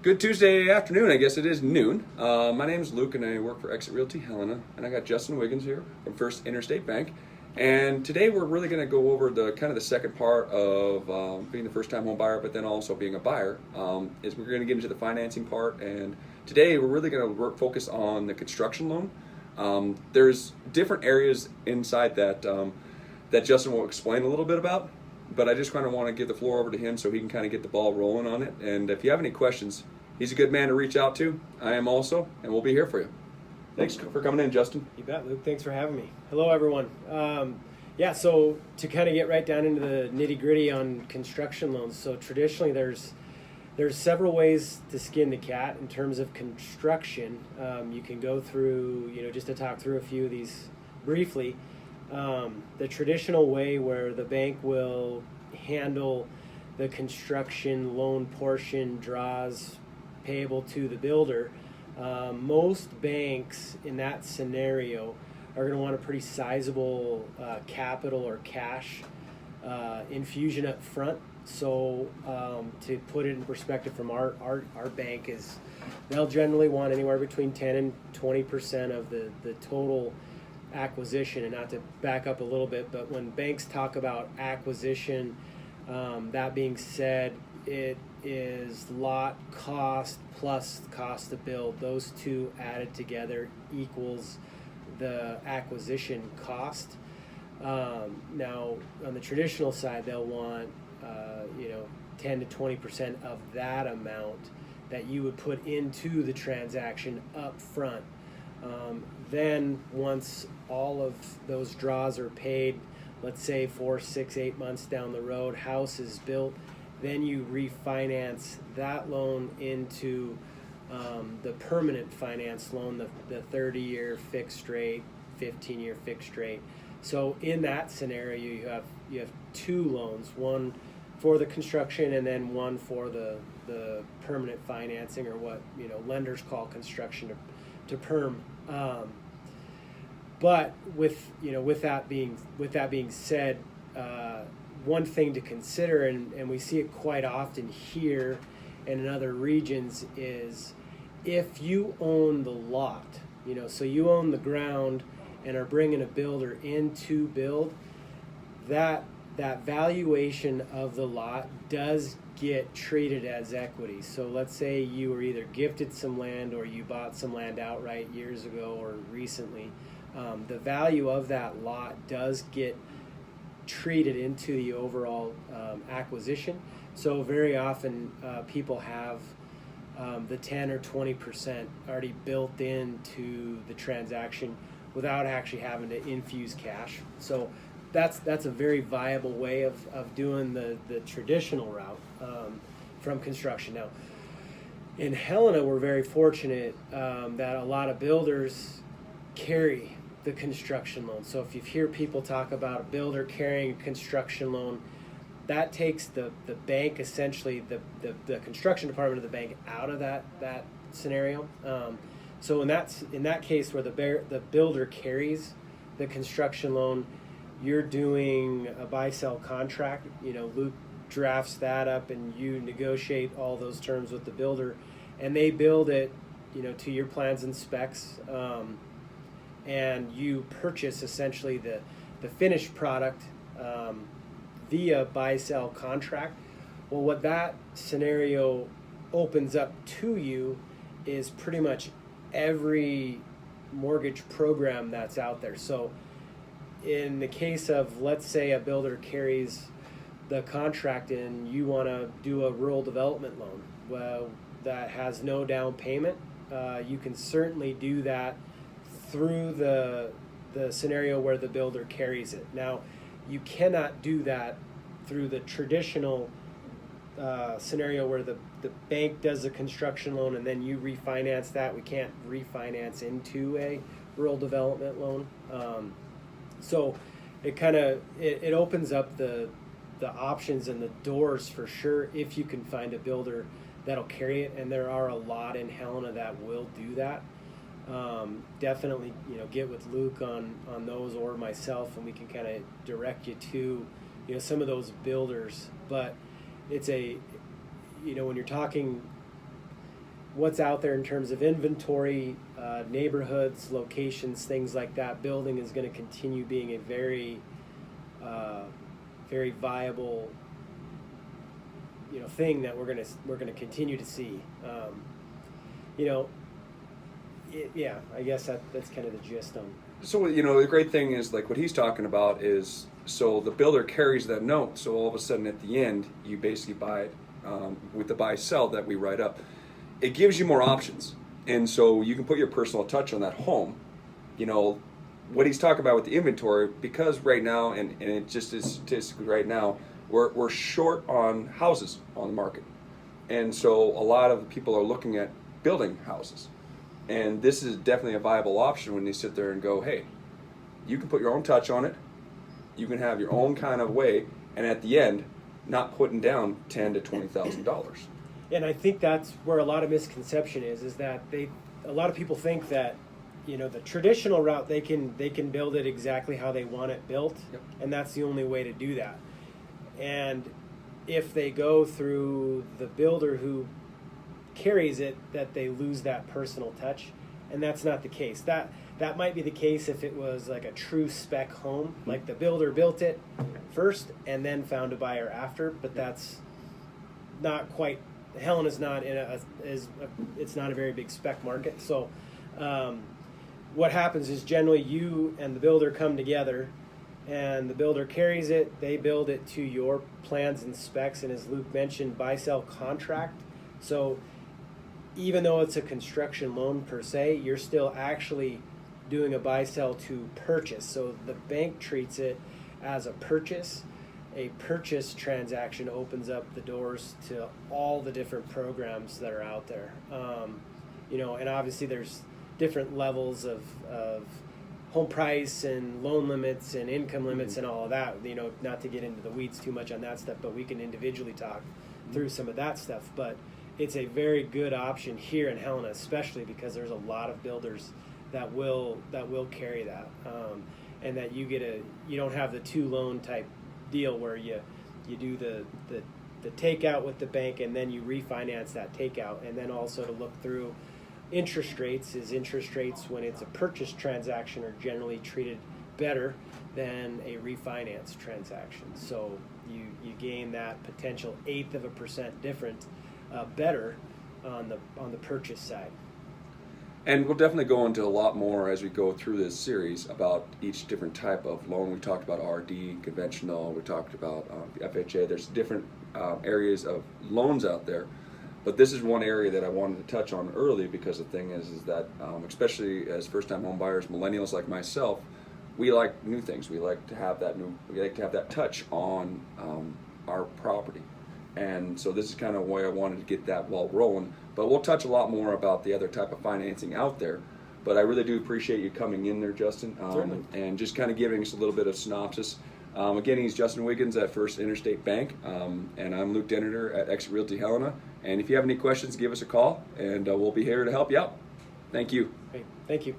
Good Tuesday afternoon, I guess it is noon. My name is Luke and I work for Exit Realty Helena, and I got Justin Wiggins here from First Interstate Bank. And today we're really going to go over the kind of the second part of being the first time home buyer, but then also being a buyer. Is we're going to get into the financing part, and today we're really going to focus on the construction loan. There's different areas inside that that Justin will explain a little bit about, but I just kind of want to give the floor over to him so he can kind of get the ball rolling on it. And if you have any questions, he's a good man to reach out to. I am also, and we'll be here for you. Thanks for coming in, Justin. You bet, Luke. Thanks for having me. Hello, everyone. So to kind of get right down into the nitty gritty on construction loans. So traditionally, there's several ways to skin the cat in terms of construction. You can go through, just to talk through a few of these briefly. The traditional way where the bank will handle the construction loan portion draws payable to the builder. Most banks in that scenario are going to want a pretty sizable capital or cash infusion up front. So to put it in perspective from our bank is they'll generally want anywhere between 10 and 20% of the total acquisition. And not to back up a little bit, but when banks talk about acquisition, that being said, it is lot cost plus cost to build. Those two added together equals the acquisition cost. Now, on the traditional side, they'll want 10 to 20% of that amount that you would put into the transaction up front. Then once all of those draws are paid, let's say 4, 6, 8 months down the road, house is built, then you refinance that loan into the permanent finance loan, the 30-year fixed rate, 15-year fixed rate. So in that scenario, you have two loans, one for the construction and then one for the permanent financing, or what lenders call construction to perm. But with that being said, one thing to consider, and we see it quite often here and in other regions, is if you own the lot, so you own the ground and are bringing a builder in to build, that valuation of the lot does get treated as equity. So let's say you were either gifted some land or you bought some land outright years ago or recently. The value of that lot does get treated into the overall acquisition. So very often people have the 10 or 20% already built into the transaction without actually having to infuse cash. So that's a very viable way of doing the traditional route from construction. Now, in Helena, we're very fortunate that a lot of builders carry the construction loan. So if you hear people talk about a builder carrying a construction loan, that takes the bank, essentially the construction department of the bank, out of that scenario. So in that case where the builder carries the construction loan, you're doing a buy-sell contract. Luke drafts that up and you negotiate all those terms with the builder, and they build it to your plans and specs, and you purchase essentially the finished product via buy-sell contract. Well, what that scenario opens up to you is pretty much every mortgage program that's out there. So in the case of, let's say, a builder carries the contract and you want to do a rural development loan, well, that has no down payment, you can certainly do that through the scenario where the builder carries it. Now, you cannot do that through the traditional scenario where the bank does a construction loan and then you refinance that. We can't refinance into a rural development loan. So it opens up the options and the doors for sure if you can find a builder that'll carry it, and there are a lot in Helena that will do that. Definitely, get with Luke on those, or myself, and we can kind of direct you to, some of those builders. But it's when you're talking what's out there in terms of inventory, neighborhoods, locations, things like that. Building is going to continue being a very, very viable, thing that we're gonna continue to see. I guess that's kind of the gist on. So, the great thing is, like, what he's talking about is, so the builder carries that note, so all of a sudden at the end, you basically buy it with the buy-sell that we write up. It gives you more options. And so you can put your personal touch on that home. What he's talking about with the inventory, because right now, and it just is statistically right now, we're short on houses on the market. And so a lot of people are looking at building houses. And this is definitely a viable option when they sit there and go, hey, you can put your own touch on it. You can have your own kind of way. And at the end, not putting down $10,000 to $20,000. And I think that's where a lot of misconception is that a lot of people think that, the traditional route, they can build it exactly how they want it built. Yep. And that's the only way to do that. And if they go through the builder who carries it, that they lose that personal touch, and that's not the case. That might be the case if it was like a true spec home, like the builder built it first and then found a buyer after, but that's not quite. Helena's not it's not a very big spec market. So what happens is generally you and the builder come together, and the builder carries it, they build it to your plans and specs, and as Luke mentioned, buy-sell contract. So even though it's a construction loan per se, you're still actually doing a buy-sell to purchase. So the bank treats it as a purchase. A purchase transaction opens up the doors to all the different programs that are out there. And obviously there's different levels of home price and loan limits and income limits and all of that. Not to get into the weeds too much on that stuff, but we can individually talk through some of that stuff. But it's a very good option here in Helena, especially because there's a lot of builders that will carry that, and that you don't have the two loan type deal where you do the takeout with the bank and then you refinance that takeout, and then also to look through interest rates. Interest rates when it's a purchase transaction are generally treated better than a refinance transaction. So you gain that potential 0.1% difference better on the purchase side. And we'll definitely go into a lot more as we go through this series about each different type of loan. We talked about RD, conventional, we talked about the FHA. There's different areas of loans out there. But this is one area that I wanted to touch on early, because the thing is that especially as first-time home buyers, millennials like myself, we like new things. We like to have that touch on our property. And so this is kind of why I wanted to get that ball rolling. But we'll touch a lot more about the other type of financing out there. But I really do appreciate you coming in there, Justin, and just kind of giving us a little bit of synopsis. Again, he's Justin Wiggins at First Interstate Bank, and I'm Luke Denneter at Exit Realty Helena. And if you have any questions, give us a call, and we'll be here to help you out. Thank you. Great. Thank you.